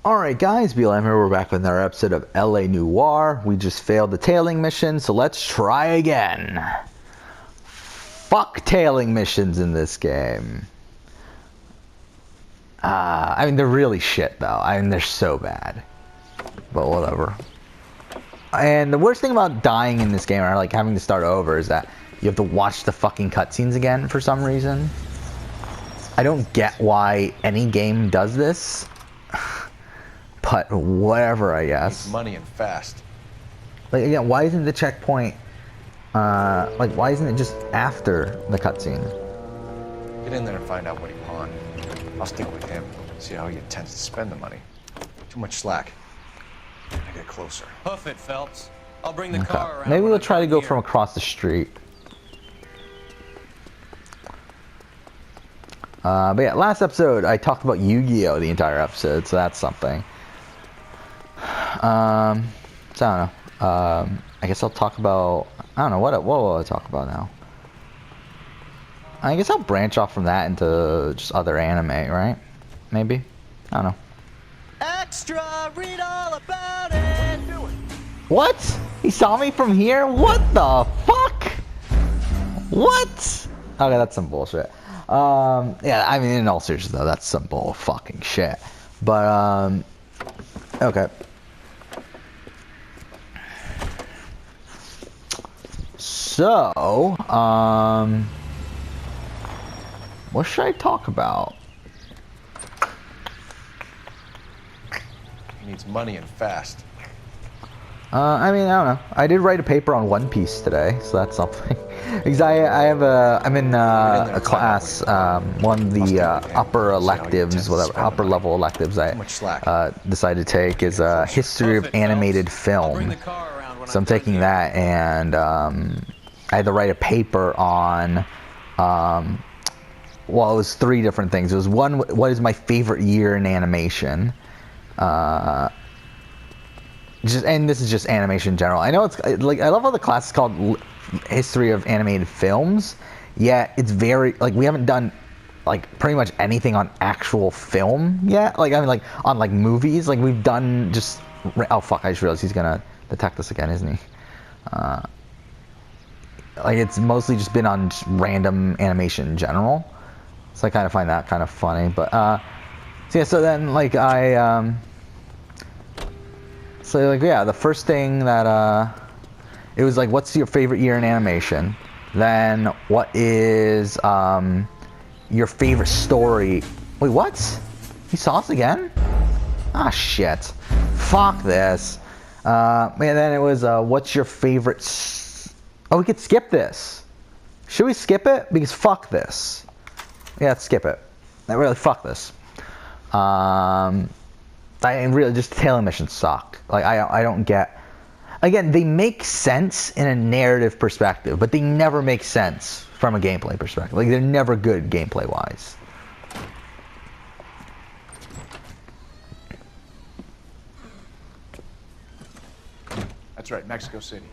Alright guys, BLM here, we're back with another episode of LA Noire. We just failed the tailing mission, so let's try again. Fuck tailing missions in this game. I mean, they're really shit though. I mean, they're so bad. But whatever. And the worst thing about dying in this game, or like having to start over, is that you have to watch the fucking cutscenes again for some reason. I don't get why any game does this. But whatever, I guess. Money and fast. Like again, why isn't the checkpoint? Like why isn't it just after the cutscene? Get in there and find out what he pawned. I'll stick with him. See how he intends to spend the money. Too much slack. I get closer. Hoof it, Phelps. I'll bring the car around. Maybe we'll try to go from across the street. But yeah, last episode I talked about Yu-Gi-Oh! The entire episode, so that's something. So I don't know. I guess I'll talk about. I don't know what will I talk about now. I guess I'll branch off from that into just other anime, right? Maybe. I don't know. Extra, read all about it. What? He saw me from here? What the fuck? What? Okay, that's some bullshit. Yeah, I mean, in all seriousness though, that's some bull fucking shit. But okay. So, what should I talk about? He needs money and fast. I mean, I don't know. I did write a paper on One Piece today, so that's something. Because I'm in a class, one of the upper electives, whatever, upper level electives I decided to take is History of Animated Film. So I'm taking that, and I had to write a paper on, well, it was three different things. It was one, what is my favorite year in animation? And this is just animation in general. I know it's like, I love how the class is called History of Animated Films, yet it's very, like, we haven't done like pretty much anything on actual film yet. Like, I mean, like on like movies, like we've done just, oh fuck, I just realized he's gonna detect us again, isn't he? Like it's mostly just been on just random animation in general, so I kind of find that kind of funny. But so yeah, so then like so like yeah, the first thing that it was like, what's your favorite year in animation? Then what is your favorite story? Wait, what? He saw us again? Ah shit, fuck this. And then it was what's your favorite? Oh, we could skip this. Should we skip it? Because fuck this. Yeah, let's skip it. Really, fuck this. I really just tailing missions suck. Like I don't get. Again, they make sense in a narrative perspective, but they never make sense from a gameplay perspective. Like they're never good gameplay wise. That's right, Mexico City.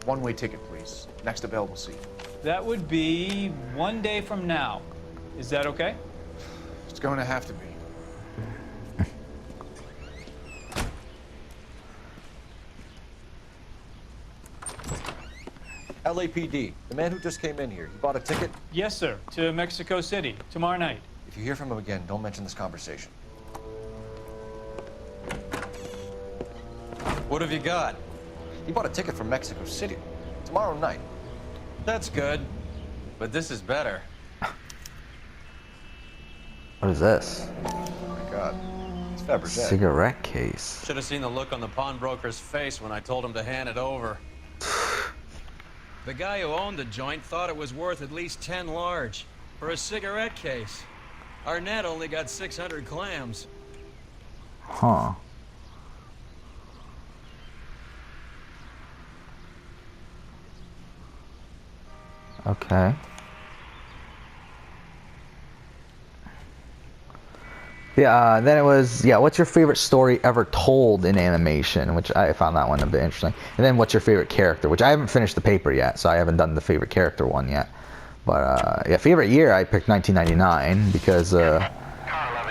One-way ticket, please. Next available seat. That would be 1 day from now. Is that okay? It's going to have to be. LAPD, the man who just came in here, he bought a ticket? Yes, sir. To Mexico City, tomorrow night. If you hear from him again, don't mention this conversation. What have you got? He bought a ticket from Mexico City. Tomorrow night. That's good. But this is better. What is this? Oh my god. It's Fabergé. Cigarette case. Should have seen the look on the pawnbroker's face when I told him to hand it over. The guy who owned the joint thought it was worth at least 10 large for a cigarette case. Arnett only got 600 clams. Huh. Okay. Yeah, then it was, yeah, what's your favorite story ever told in animation? Which I found that one a bit interesting. And then what's your favorite character? Which I haven't finished the paper yet, so I haven't done the favorite character one yet. But, yeah, favorite year, I picked 1999 because,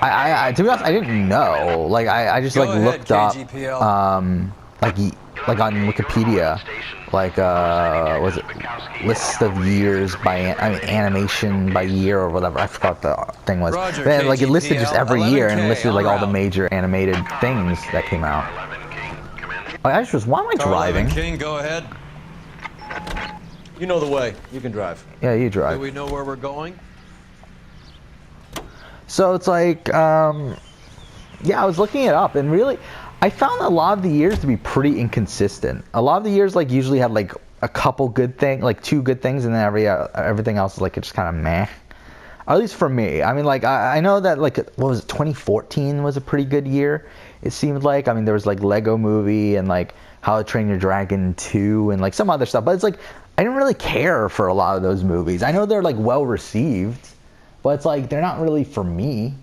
To be honest, I didn't know. Like, I just Go like ahead, looked up, KGPL. like on Wikipedia, like was it list of years by animation by year or whatever. I forgot the thing was. Roger, Then like it listed just KGPL, every year and 11K, listed like en all the route. major animated things that came out. Like, I just was, why am I Car 11 driving? King, go ahead. You know the way. You can drive. Yeah, you Do drive. we know where we're going? So it's like, yeah, I was looking it up, and really, I found a lot of the years to be pretty inconsistent. A lot of the years, like, usually have like a couple good things, like 2 good things, and then everything else is like it's just kind of meh. At least for me. I mean, like, I know that, like, what was it, 2014 was a pretty good year, it seemed like. I mean, there was like Lego Movie and like How to Train Your Dragon 2 and like some other stuff, but it's like I didn't really care for a lot of those movies. I know they're like well received, but it's like they're not really for me.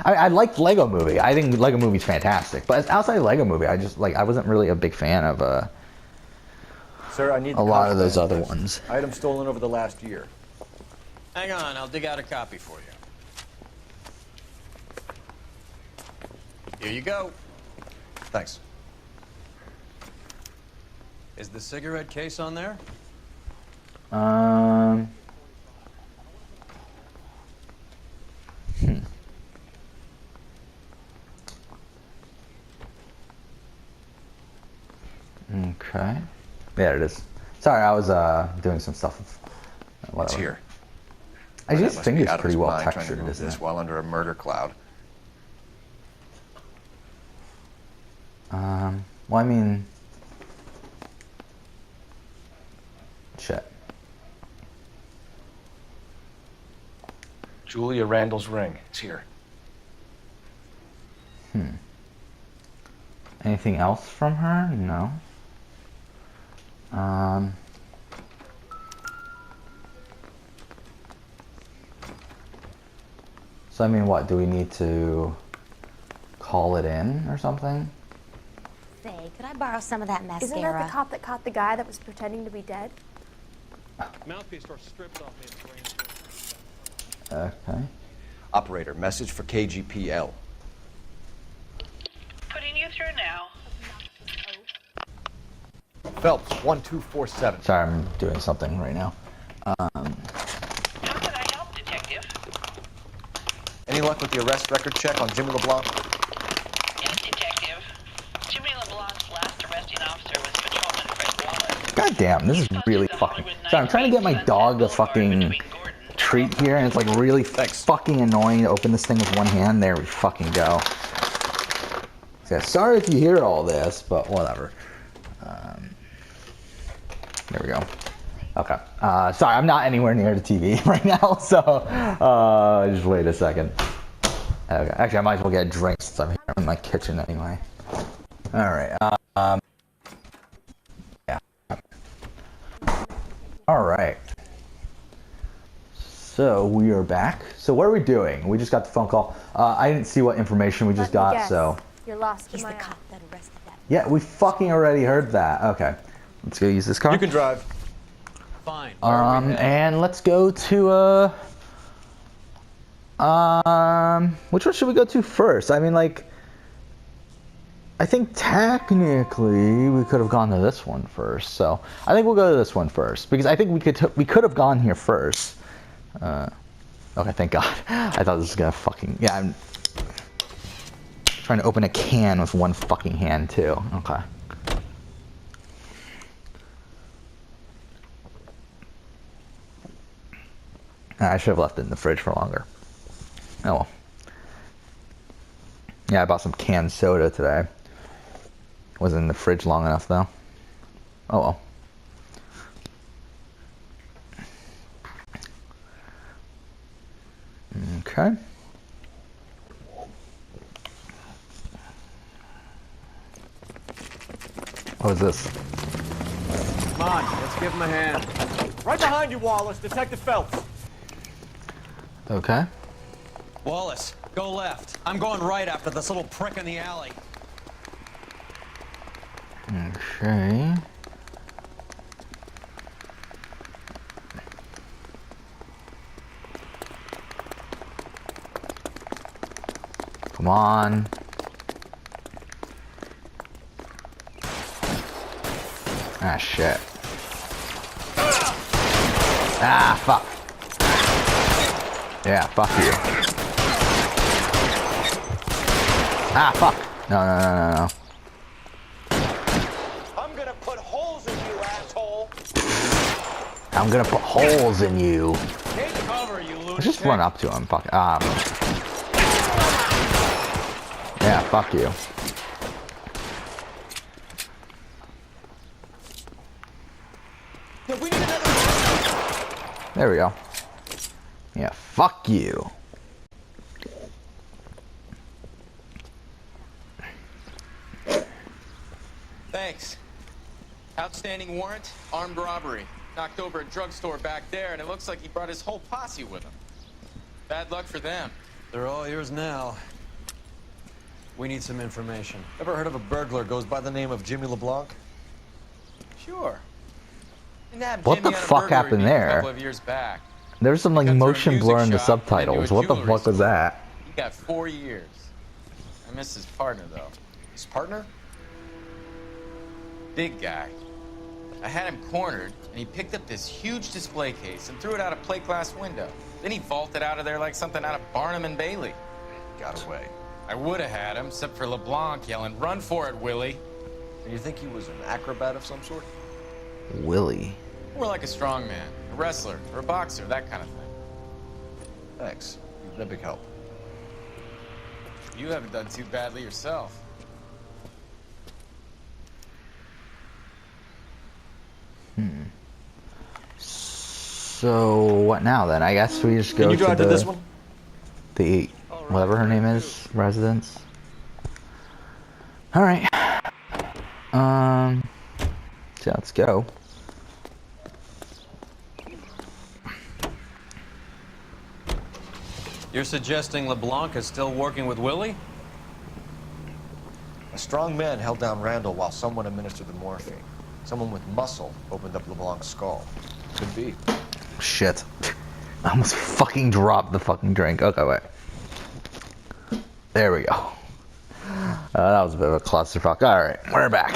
I liked Lego Movie. I think Lego Movie's fantastic, but outside of Lego Movie, I just like I wasn't really a big fan of Sir, I need a lot of those contraband other list. ones. Items stolen over the last year. Hang on, I'll dig out a copy for you. Here you go. Thanks. Is the cigarette case on there? Okay. There it is. Sorry, I was doing some stuff. Whatever. It's here. I That just must think be it's out of pretty his well mind trying to textured, move isn't this it? while under a murder cloud. Well, I mean, shit. Julia Randall's ring. It's here. Anything else from her? No. So I mean, what do we need to call it in or something? Say, could I borrow some of that mascara? Isn't that the cop that caught the guy that was pretending to be dead? Mouthpiece store stripped off his brain. Okay. Operator, message for KGPL. Putting you through now. Phelps, 1247. Sorry, I'm doing something right now. How can I help, Detective? Any luck with the arrest record check on Jimmy LeBlanc? Yes, Detective. Jimmy LeBlanc's last arresting officer was patrolman Fred Wallace. God damn, this is really fucking. Sorry, I'm trying to get my dog a fucking treat here, and it's like really fucking annoying to open this thing with one hand. There we fucking go. So, sorry if you hear all this, but whatever. There we go. Okay. Sorry, I'm not anywhere near the TV right now, so just wait a second. Okay. Actually, I might as well get a drink since I'm here in my kitchen anyway. All right. Yeah. All right. So we are back. So what are we doing? We just got the phone call. I didn't see what information we just got, so. You're lost in He's the my cop eyes. that arrested that. Yeah, we fucking already heard that. Okay. Let's go use this car. You can drive. Fine. Where are we headed? And let's go to which one should we go to first? I mean, like, I think technically we could have gone to this one first. So I think we'll go to this one first because I think we could have gone here first. Okay, thank God. I thought this was gonna fucking I'm trying to open a can with one fucking hand too. Okay. I should have left it in the fridge for longer. Oh well. Yeah, I bought some canned soda today. Wasn't in the fridge long enough though. Oh well. Okay. What is this? Come on, let's give him a hand. Right behind you, Wallace. Detective Phelps. Okay. Wallace, go left. I'm going right after this little prick in the alley. Okay. Come on. Ah, shit. Ah, fuck. Yeah, fuck you. Ah, fuck. No, no, no, no, no. I'm gonna put holes in you, asshole. I'm gonna put holes in you. Take cover, you lunatic. Just run up to him. Fuck. Yeah, fuck you. Yeah, we need another. There we go. Yeah, fuck you. Thanks. Outstanding warrant, armed robbery. Knocked over a drugstore back there, and it looks like he brought his whole posse with him. Bad luck for them. They're all yours now. We need some information. Ever heard of a burglar goes by the name of Jimmy LeBlanc? Sure. Nabbed What Jimmy the on a fuck burglary happened beat there? A couple of years back. There's some like Cut through a motion music blur in the shop and into subtitles. a What the jewelry fuck was store. that? He got 4 years. I miss his partner, though. His partner? Big guy. I had him cornered, and he picked up this huge display case and threw it out a plate glass window. Then he vaulted out of there like something out of Barnum and Bailey. Got away. I would have had him, except for LeBlanc yelling, "Run for it, Willie!" And you think he was an acrobat of some sort? Willie. More like a strongman, a wrestler, or a boxer, that kind of thing. Thanks. You've been a big help. You haven't done too badly yourself. So what now then? I guess we just go Can you drive to this the one? the whatever her name is residence. All right. So let's go. You're suggesting LeBlanc is still working with Willie? A strong man held down Randall while someone administered the morphine. Someone with muscle opened up LeBlanc's skull. Could be. Shit. I almost fucking dropped the fucking drink. Okay, wait. There we go. That was a bit of a clusterfuck. Alright, we're back.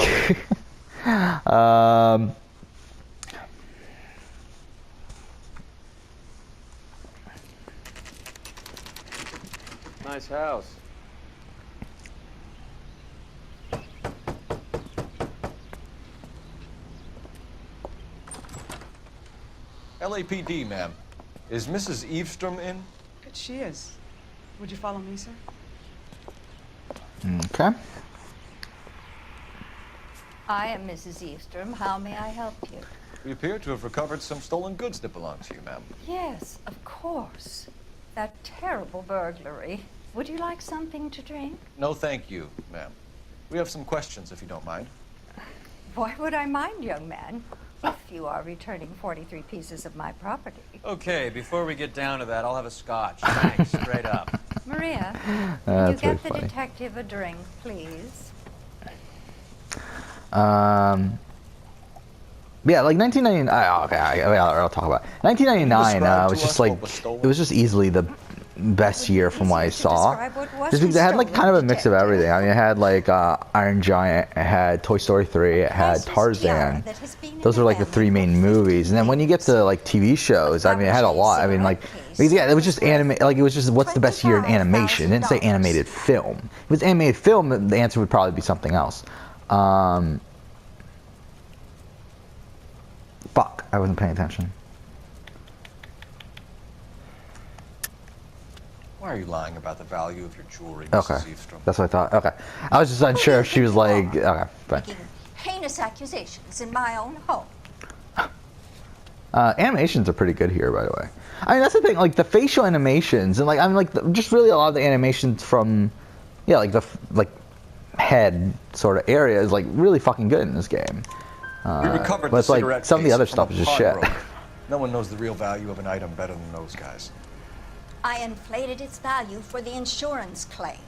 Nice house. LAPD, ma'am. Is Mrs. Eavestrom in? She is. Would you follow me, sir? Okay. I am Mrs. Eavestrom. How may I help you? We appear to have recovered some stolen goods that belong to you, ma'am. Yes, of course. That terrible burglary. Would you like something to drink? No, thank you, ma'am. We have some questions, if you don't mind. Why would I mind, young man? If you are returning 43 pieces of my property. Okay, before we get down to that, I'll have a scotch. Thanks, straight up. Maria, can you That's very get the funny. detective a drink, please? Yeah, like 1999. Okay, I'll talk about it. 1999 Describe was to just us like what was stolen. it was just easily the best year from what I saw. describe what was Just because it had like stolen, kind of a mix of detective? everything. I mean, it had like Iron Giant, it had Toy Story 3, it had Priceless tiara Tarzan. that has been in Those the were like the family three main for 50 movies, and then when you get to like TV shows, I mean, it had a lot. I mean, like because, yeah, it was just anime. Like it was just what's the best year in animation? It didn't say animated film. If it was animated film, the answer would probably be something else. Fuck, I wasn't paying attention. Why are you lying about the value of your jewelry, Okay, Mrs. Eavestrom? that's what I thought. Okay, I was just unsure if she was like, okay, fine. Making heinous accusations in my own home. Animations are pretty good here, by the way. I mean, that's the thing. Like the facial animations and like I mean, like just really a lot of the animations from, yeah, like the like head sort of area is like really fucking good in this game. We recovered but the it's like cigarette some of the case other from stuff a is just shit. pawnbroker. No one knows the real value of an item better than those guys. I inflated its value for the insurance claim.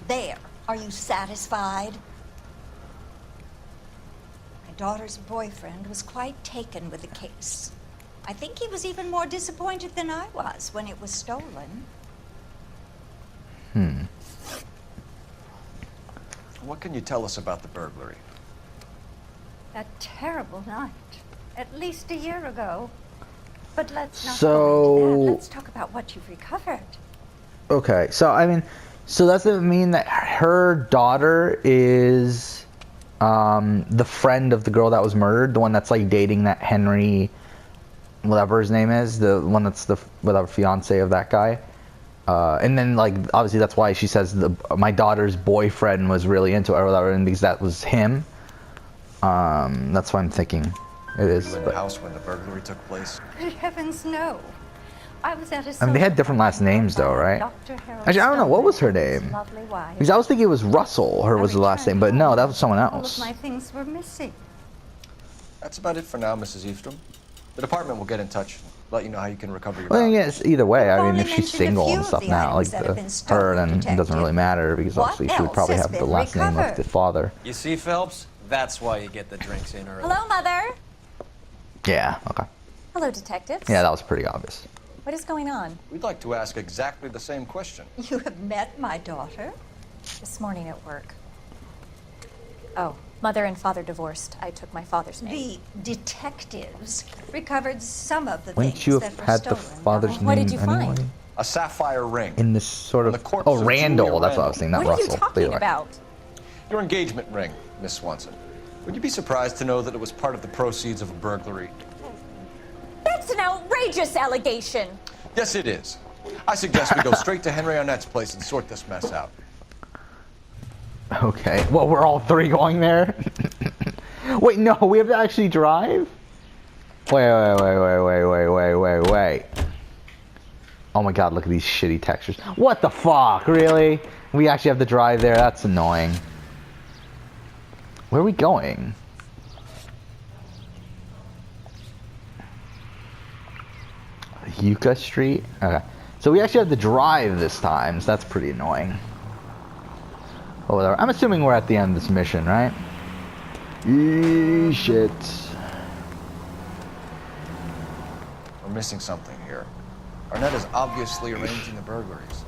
There. Are you satisfied? My daughter's boyfriend was quite taken with the case. I think he was even more disappointed than I was when it was stolen. What can you tell us about the burglary? A terrible night. At least a year ago. But let's not So- go into that. Let's talk about what you've recovered. Okay, so I mean, so does it mean that her daughter is the friend of the girl that was murdered, the one that's like dating that Henry, whatever his name is, the one that's the whatever fiance of that guy? And then like obviously that's why she says my daughter's boyfriend was really into it or whatever, and because that was him. That's what I'm thinking. It is. You in the house when the burglary took place? Good heavens, no. I was at a I mean, they had different last names though, right? Actually, I don't know, what was her name? Lovely wife. Because I was thinking it was Russell, her was the last name, but no, that was someone All of else. my things were missing. That's about it for now, Mrs. Eastrom. The department will get in touch and let you know how you can recover your Well, value. yes, either way. I mean, only if she's mentioned a single few and of stuff the now, like items that have been her, stolen, then it doesn't Detective. really matter because What obviously she would else probably has have the been last name of recovered? the father. You see, Phelps? That's why you get the drinks in early. Hello, Mother. Yeah, okay. Hello, detectives. Yeah, that was pretty obvious. What is going on? We'd like to ask exactly the same question. You have met my daughter? This morning at work. Oh, Mother and Father divorced. I took my father's name. The detectives recovered some of the Wouldn't things you that have were had the stolen. father's What name did you anyway? find? A sapphire ring. In this sort On of... the corpse Oh, of Randall, Julia that's what I was saying, not What are you Russell. But talking either way. about? Your engagement ring, Miss Swanson. Would you be surprised to know that it was part of the proceeds of a burglary? That's an outrageous allegation. Yes, it is. I suggest we go straight to Henry Arnett's place and sort this mess out. Okay, well, we're all three going there? Wait, no, we have to actually drive? Wait. Oh my god, look at these shitty textures. What the fuck, really? We actually have to drive there? That's annoying. Where are we going? Yucca Street? Okay. So we actually have to drive this time, so that's pretty annoying. Oh, whatever. I'm assuming we're at the end of this mission, right? Shit. We're missing something here. Arnett is obviously arranging the burglaries.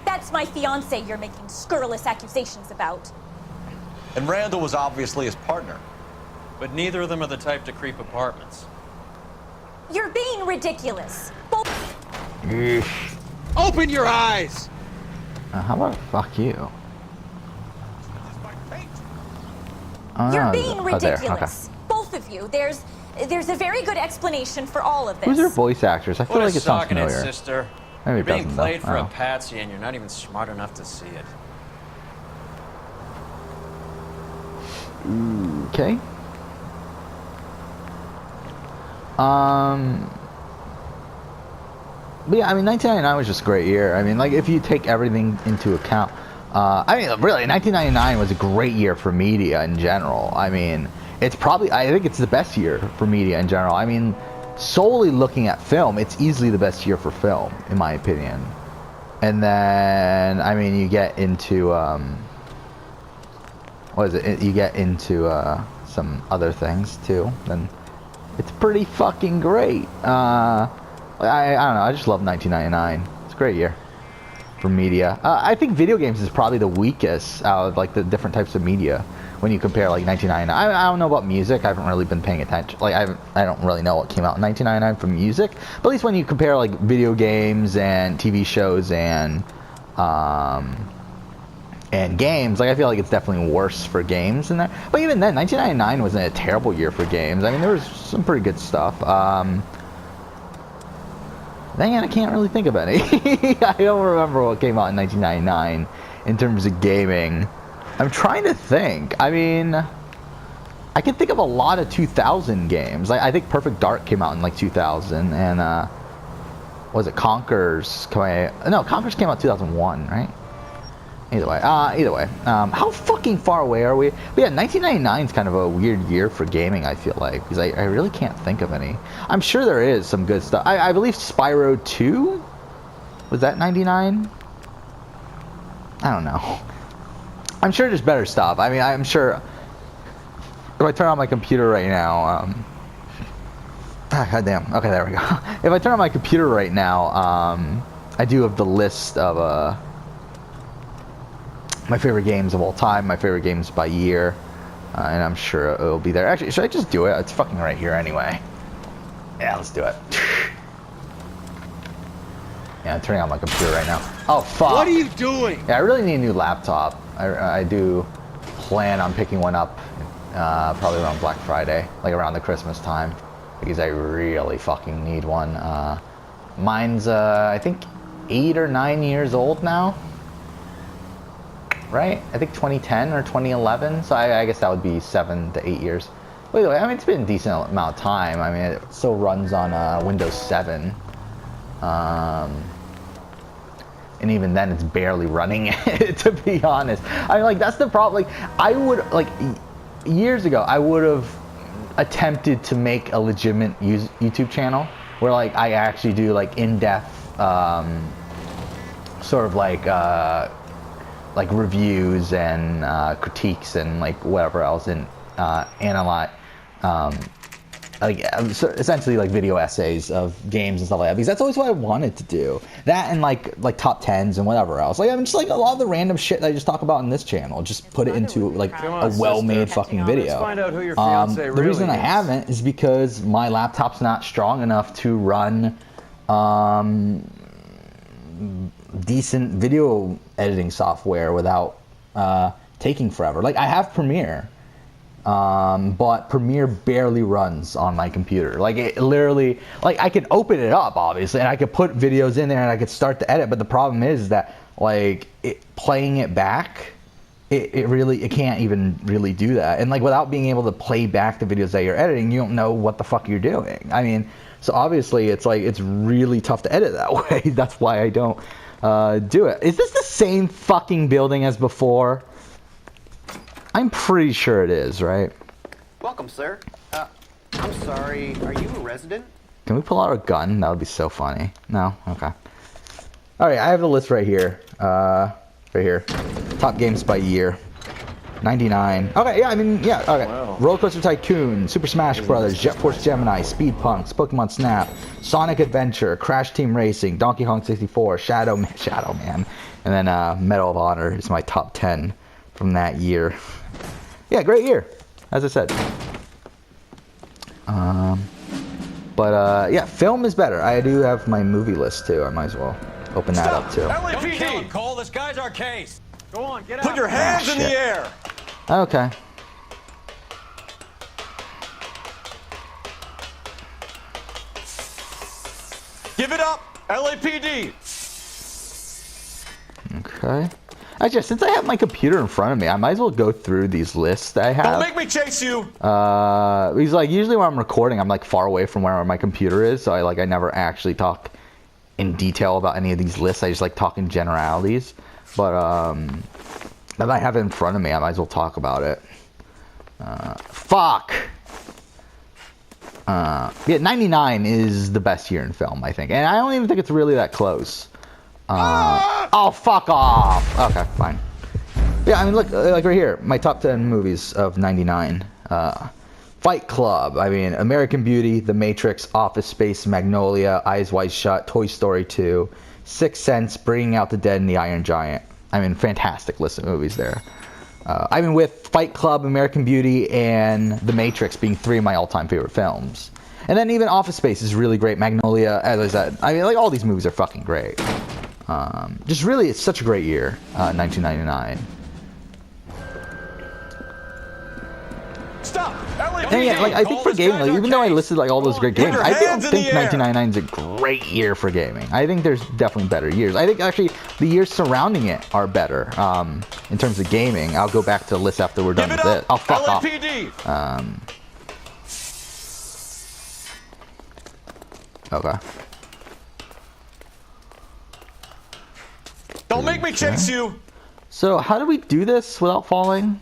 That's my fiance you're making scurrilous accusations about. And Randall was obviously his partner. But neither of them are the type to creep apartments. You're being ridiculous. Both Yeesh. Open your eyes! How about fuck you? You're being oh, there. ridiculous. Okay. Both of you. There's a very good explanation for all of this. Who's their voice actors? I feel What like a it sounds stocking it, familiar. sister. Maybe You're it being doesn't, though. played for Oh. a patsy and you're not even smart enough to see it. Okay. But yeah, I mean, 1999 was just a great year. I mean, like, if you take everything into account, I mean, really, 1999 was a great year for media in general. I mean, it's probably, I think it's the best year for media in general. I mean, solely looking at film, it's easily the best year for film, in my opinion. And then, I mean, you get into, what is it? You get into some other things too. Then it's pretty fucking great. I don't know. I just love 1999. It's a great year for media. I think video games is probably the weakest out of like the different types of media when you compare like 1999. I don't know about music. I haven't really been paying attention. Like I don't really know what came out in 1999 for music. But at least when you compare like video games and TV shows and games, like I feel like it's definitely worse for games than that. But even then, 1999 wasn't a terrible year for games. I mean, there was some pretty good stuff. Man, I can't really think of any. I don't remember what came out in 1999 in terms of gaming. I'm trying to think. I mean, I can think of a lot of 2000 games. I think Perfect Dark came out in like 2000, and was it Conker's? No, Conker's came out 2001, right? Either way, how fucking far away are we? But yeah, 1999 is kind of a weird year for gaming, I feel like, because I really can't think of any. I'm sure there is some good stuff. I believe Spyro 2? Was that 99? I don't know. I'm sure there's better stuff. I mean, I'm sure if I turn on my computer right now, God damn. Okay, there we go. If I turn on my computer right now, I do have the list of, my favorite games of all time, my favorite games by year, and I'm sure it'll be there. Actually, should I just do it? It's fucking right here anyway. Yeah, let's do it. Yeah, I'm turning on my computer right now. Oh, fuck. What are you doing? Yeah, I really need a new laptop. I do plan on picking one up probably around Black Friday, like around the Christmas time, because I really fucking need one. Mine's, I think, 8 or 9 years old now. Right? I think 2010 or 2011, so I guess that would be 7 to 8 years. By the way, I mean, it's been a decent amount of time. I mean, it still runs on Windows 7. And even then, it's barely running it, to be honest. I mean, like, that's the problem. Like, I would, like, years ago, I would have attempted to make a legitimate YouTube channel where, like, I actually do, like, in-depth, sort of, like reviews and critiques and, like, whatever else, and analyze, like, so essentially, like, video essays of games and stuff like that, because that's always what I wanted to do. That and like top 10s and whatever else. Like, I mean, just like a lot of the random shit that I just talk about in this channel, just put it into like a well-made fucking video. Let's find out who your fiancé The really reason I is. haven't is because my laptop's not strong enough to run decent video editing software without taking forever. Like, I have Premiere. But Premiere barely runs on my computer. Like, it literally, like, I could open it up, obviously, and I could put videos in there and I could start to edit, but the problem is that, like, playing it back, it can't even really do that. And, like, without being able to play back the videos that you're editing, you don't know what the fuck you're doing. I mean, so obviously it's, like, it's really tough to edit that way. That's why I don't do it. Is this the same fucking building as before? I'm pretty sure it is, right? Welcome, sir. I'm sorry, are you a resident? Can we pull out a gun? That would be so funny. No? Okay. Alright, I have the list right here. Right here. Top games by year. 99. Okay, yeah, I mean, yeah, okay. Wow. Roller Coaster Tycoon, Super Smash Brothers, Jet Force Gemini, Speed Punks, Pokemon Snap, Sonic Adventure, Crash Team Racing, Donkey Kong 64, Shadow Man, and then Medal of Honor is my top 10 from that year. Yeah, great year, as I said. But yeah, film is better. I do have my movie list too. I might as well open that up too. Don't kill him, Cole. This guy's our case. Go on, get out. Put your hands in the air. Okay. Give it up, LAPD. Okay. Actually, since I have my computer in front of me, I might as well go through these lists that I have. Don't make me chase you. Because, like, usually when I'm recording, I'm, like, far away from where my computer is, so I never actually talk in detail about any of these lists. I just, like, talk in generalities. But, now that I have it in front of me, I might as well talk about it. Fuck! Yeah, 99 is the best year in film, I think. And I don't even think it's really that close. Oh, fuck off. Okay, fine. Yeah, I mean, look, like right here, my top 10 movies of 99. Fight Club, I mean, American Beauty, The Matrix, Office Space, Magnolia, Eyes Wide Shut, Toy Story 2, Sixth Sense, Bringing Out the Dead, and The Iron Giant. I mean, fantastic list of movies there. I mean, with Fight Club, American Beauty, and The Matrix being 3 of my all-time favorite films. And then even Office Space is really great. Magnolia, as I said. I mean, like, all these movies are fucking great. Just really, it's such a great year, 1999. Stop! And yeah, like, I think for gaming, like, even though I listed like all those great games, I don't think 1999 is a great year for gaming. I think there's definitely better years. I think actually the years surrounding it are better in terms of gaming. I'll go back to the list after we're done with it. Oh, fuck off. Okay. Don't make me chase you. So how do we do this without falling?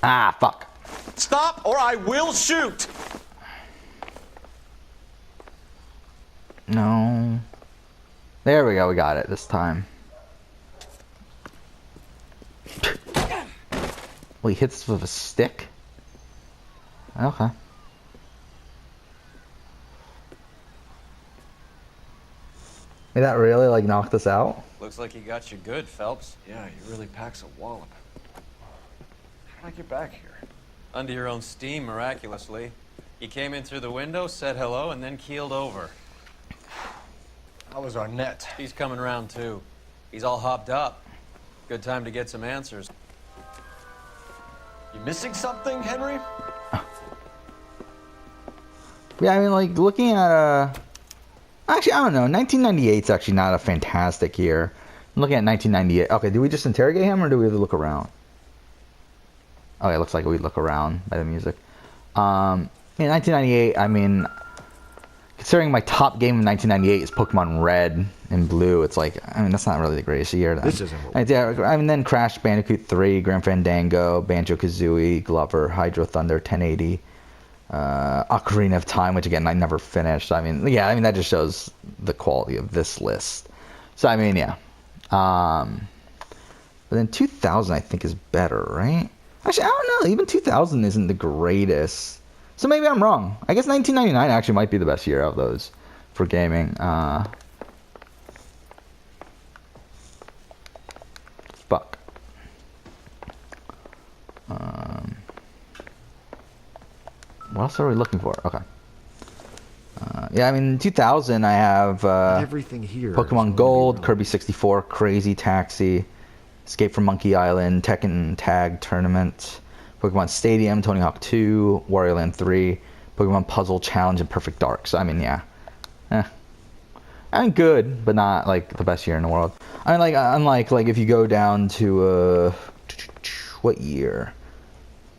Ah, fuck. Stop or I will shoot. No. There we go, we got it this time. Well, he hits with a stick? Okay. Did that really like knock us out? Looks like he got you good, Phelps. Yeah, he really packs a wallop. How'd I get back here? Under your own steam, miraculously. He came in through the window, said hello, and then keeled over. How was Arnett? He's coming round, too. He's all hopped up. Good time to get some answers. You missing something, Henry? Yeah, I mean, like, looking at, actually, I don't know. 1998 is actually not a fantastic year. I'm looking at 1998. Okay, do we just interrogate him, or do we have to look around? Okay, it looks like we look around by the music. In 1998, I mean, considering my top game of 1998 is Pokemon Red and Blue, it's like, I mean, that's not really the greatest year. Then. This isn't what I mean, then Crash Bandicoot 3, Grim Fandango, Banjo-Kazooie, Glover, Hydro Thunder, 1080, Ocarina of Time, which again, I never finished. I mean, yeah, I mean, that just shows the quality of this list. So, I mean, yeah. But then 2000, I think, is better, right? Actually, I don't know. Even 2000 isn't the greatest. So maybe I'm wrong. I guess 1999 actually might be the best year of those for gaming. Fuck. What else are we looking for? Okay. Yeah, I mean, in 2000, I have everything here. Pokemon Gold, Kirby 64, Crazy Taxi, Escape from Monkey Island, Tekken Tag Tournament, Pokemon Stadium, Tony Hawk 2, Wario Land 3, Pokemon Puzzle Challenge, and Perfect Dark. So, I mean, yeah. I mean, good, but not, like, the best year in the world. I mean, like, unlike, like, if you go down to, what year?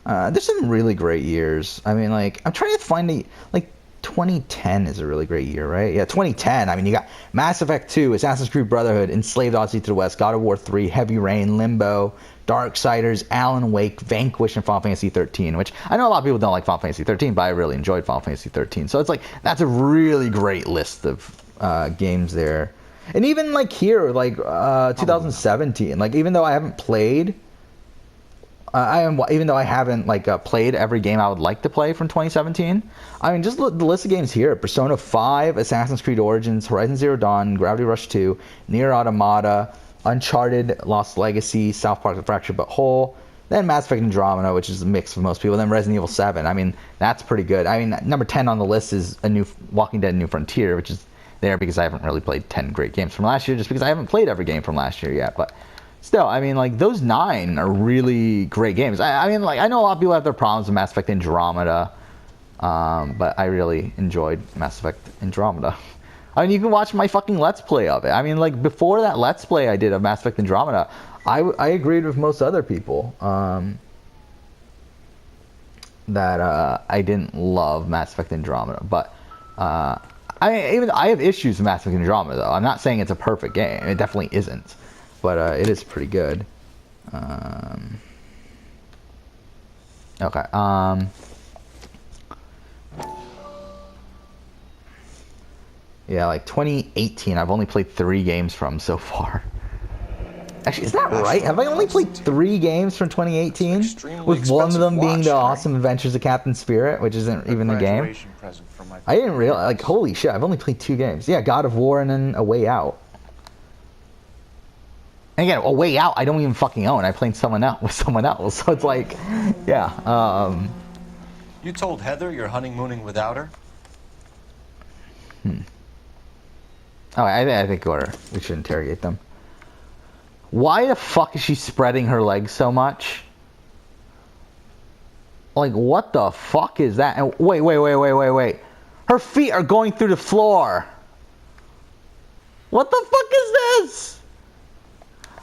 There's some really great years. I mean, like, I'm trying to find like, 2010 is a really great year, right? Yeah, 2010. I mean, you got Mass Effect 2, Assassin's Creed Brotherhood, Enslaved Odyssey to the West, God of War 3, Heavy Rain, Limbo, Darksiders, Alan Wake, Vanquish, and Final Fantasy 13, which I know a lot of people don't like Final Fantasy 13, but I really enjoyed Final Fantasy 13. So it's like, that's a really great list of games there. And even like here, like 2017, like even though I haven't played, even though I haven't like played every game I would like to play from 2017, I mean, just the list of games here: Persona 5, Assassin's Creed Origins, Horizon Zero Dawn, Gravity Rush 2, Nier Automata, Uncharted, Lost Legacy, South Park: The Fractured But Whole, then Mass Effect Andromeda, which is a mix for most people, then Resident Evil 7. I mean, that's pretty good. I mean, number 10 on the list is a new Walking Dead: New Frontier, which is there because I haven't really played 10 great games from last year, just because I haven't played every game from last year yet, but. Still, I mean, like, those 9 are really great games. I mean, like, I know a lot of people have their problems with Mass Effect Andromeda, but I really enjoyed Mass Effect Andromeda. I mean, you can watch my fucking Let's Play of it. I mean, like, before that Let's Play I did of Mass Effect Andromeda, I agreed with most other people that I didn't love Mass Effect Andromeda, but I have issues with Mass Effect Andromeda, though. I'm not saying it's a perfect game. It definitely isn't. But it is pretty good. Okay. Yeah, like 2018, I've only played 3 games from so far. Actually, is that right? Have I only played 3 games from 2018? With one of them being The Awesome Adventures of Captain Spirit, which isn't even a game. I didn't realize, like, holy shit, I've only played 2 games. Yeah, God of War and then A Way Out. And again, A Way Out, I don't even fucking own. I played someone else with someone else. So it's like, yeah. You told Heather you're honeymooning without her? Oh, I think we should interrogate them. Why the fuck is she spreading her legs so much? Like, what the fuck is that? And wait. Her feet are going through the floor. What the fuck is this?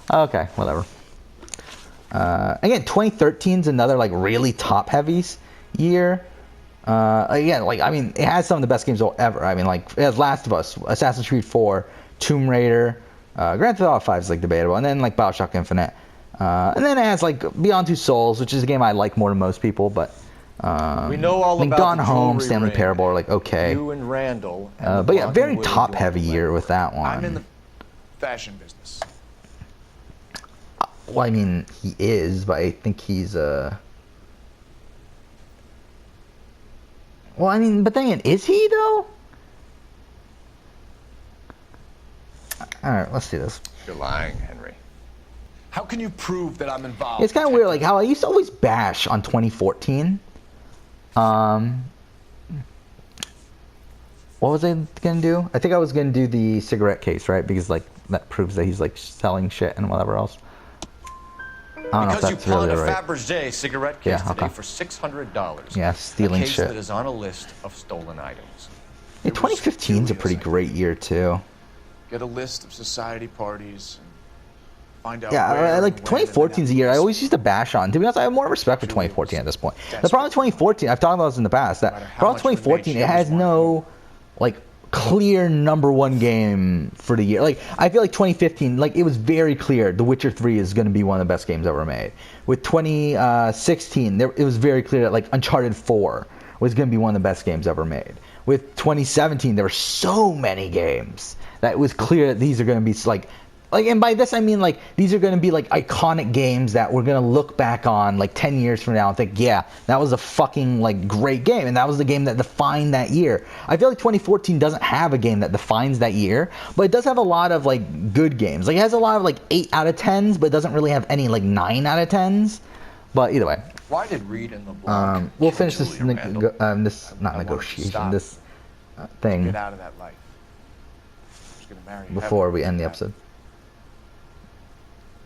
Okay, whatever. Again, 2013 is another like really top heavies year. Again, like I mean, it has some of the best games ever. I mean, like it has Last of Us, Assassin's Creed 4, Tomb Raider, Grand Theft Auto 5 is like debatable, and then like BioShock Infinite, and then it has like Beyond Two Souls, which is a game I like more than most people, but. We know all about Gone the Home, jewelry Stanley ring. Parable are like okay. You and Randall. And But yeah, Blonde very and Willie top heavy Wonderland. year with that one. I'm in the fashion business. Well, I mean, he is, but I think he's Well, I mean, but then again, is he though? Alright, let's do this. You're lying, Henry. How can you prove that I'm involved? It's kind of weird, like how I used to always bash on 2014. What was I gonna do? I think I was gonna do the cigarette case, right? Because like that proves that he's like selling shit and whatever else. I don't know if Because you that's really pawned a right. Fabergé cigarette case Yeah, today okay. for $600. Yeah, stealing a case shit. that is on a list of stolen items. Hey, 2015 is a pretty great year too. Get a list of society parties and find out. Yeah, where like and when 2014 is a year I always used to bash on. To be honest, I have more respect for 2014 at this point. The problem with 2014, I've talked about this in the past, that problem with 2014, it has no like clear #1 game for the year. Like I feel like 2015, like it was very clear The Witcher 3 is going to be one of the best games ever made. With 2016, it was very clear that like Uncharted 4 was going to be one of the best games ever made. With 2017, there were so many games that it was clear that these are going to be like, and by this I mean like these are going to be like iconic games that we're going to look back on like 10 years from now and think, yeah, that was a fucking like great game, and that was the game that defined that year. I feel like 2014 doesn't have a game that defines that year, but it does have a lot of like good games. Like it has a lot of like 8 out of 10s, but it doesn't really have any like 9 out of 10s. But either way, Why did Reed and LeBlanc we'll kill finish this Julia Randall? this not I wanted to negotiation, stop. this thing Get out of that life. I was gonna marry before Heather. we end the episode.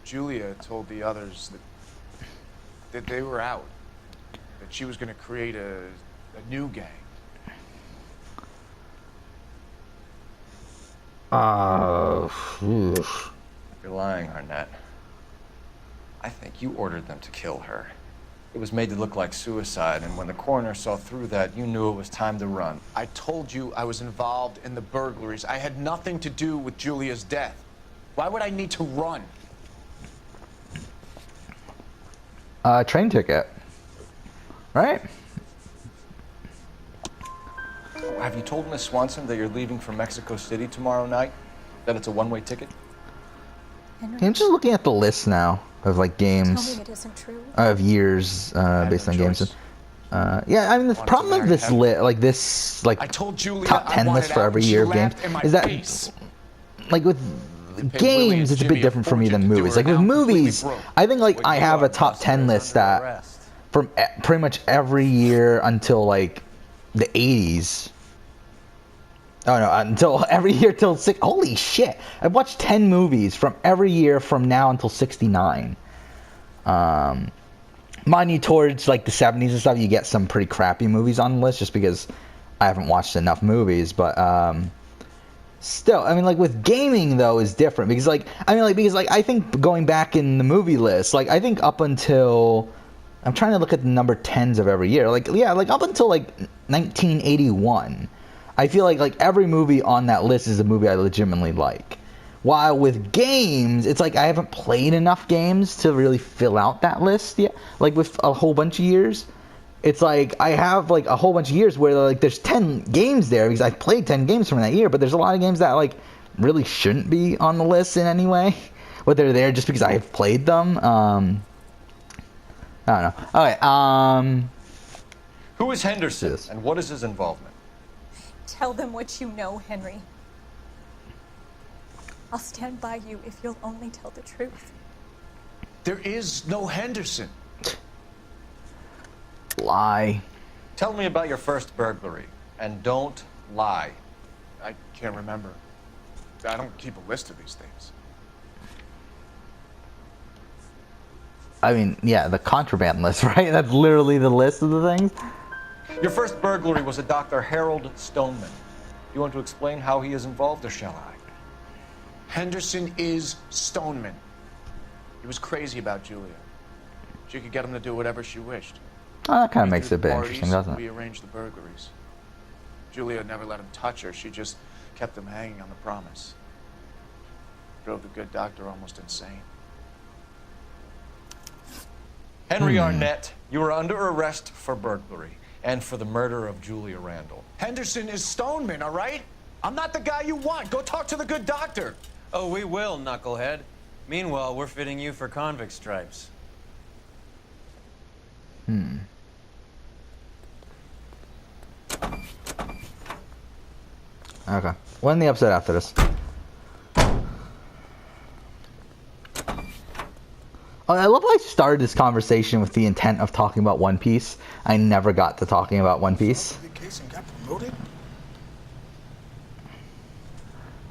Julia told the others that they were out. That she was gonna create a new gang. You're lying, Arnett. I think you ordered them to kill her. It was made to look like suicide, and when the coroner saw through that, you knew it was time to run. I told you I was involved in the burglaries. I had nothing to do with Julia's death. Why would I need to run? Train ticket. Right? Have you told Miss Swanson that you're leaving for Mexico City tomorrow night? That it's a one-way ticket? Henry, I'm just looking at the list now of like tell games me it isn't true. of years based on games. Yeah, I mean the problem with this like this like I told Julia top 10 I list for wanted every out, and year she of games laughed in my is that face. like with games it's a bit different for me than movies. Like with movies, I think like I have a top 10 list that from pretty much every year until like the 80s. Oh no, until every year till six. Holy shit! I've watched 10 movies from every year from now until 69. Mind you, towards like the 70s and stuff, you get some pretty crappy movies on the list just because I haven't watched enough movies. But still, I mean, like with gaming though is different because like I think going back in the movie list, like I think up until I'm trying to look at the number 10s of every year. Like yeah, like up until like 1981. I feel like every movie on that list is a movie I legitimately like. While with games, it's like I haven't played enough games to really fill out that list yet. Like with a whole bunch of years, it's like I have like a whole bunch of years where like there's 10 games there because I've played 10 games from that year, but there's a lot of games that like really shouldn't be on the list in any way, but they're there just because I've played them. I don't know. Okay. Who is Henderson, and what is his involvement? Tell them what you know, Henry. I'll stand by you if you'll only tell the truth. There is no Henderson. Lie. Tell me about your first burglary, and don't lie. I can't remember. I don't keep a list of these things. I mean, yeah, the contraband list, right? That's literally the list of the things. Your first burglary was a Dr. Harold Stoneman. You want to explain how he is involved, or shall I? Henderson is Stoneman. He was crazy about Julia. She could get him to do whatever she wished. Oh, that kind of We makes threw it a bit the interesting, parties, doesn't it? We arranged the burglaries. Julia never let him touch her. She just kept him hanging on the promise. Drove the good doctor almost insane. Henry Arnett, you are under arrest for burglary and for the murder of Julia Randall. Henderson is Stoneman, all right? I'm not the guy you want. Go talk to the good doctor. Oh, we will, knucklehead. Meanwhile, we're fitting you for convict stripes. Okay. We'll end the episode after this. I love how I started this conversation with the intent of talking about One Piece. I never got to talking about One Piece.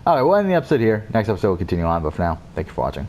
Alright, we'll end the episode here. Next episode will continue on, but for now, thank you for watching.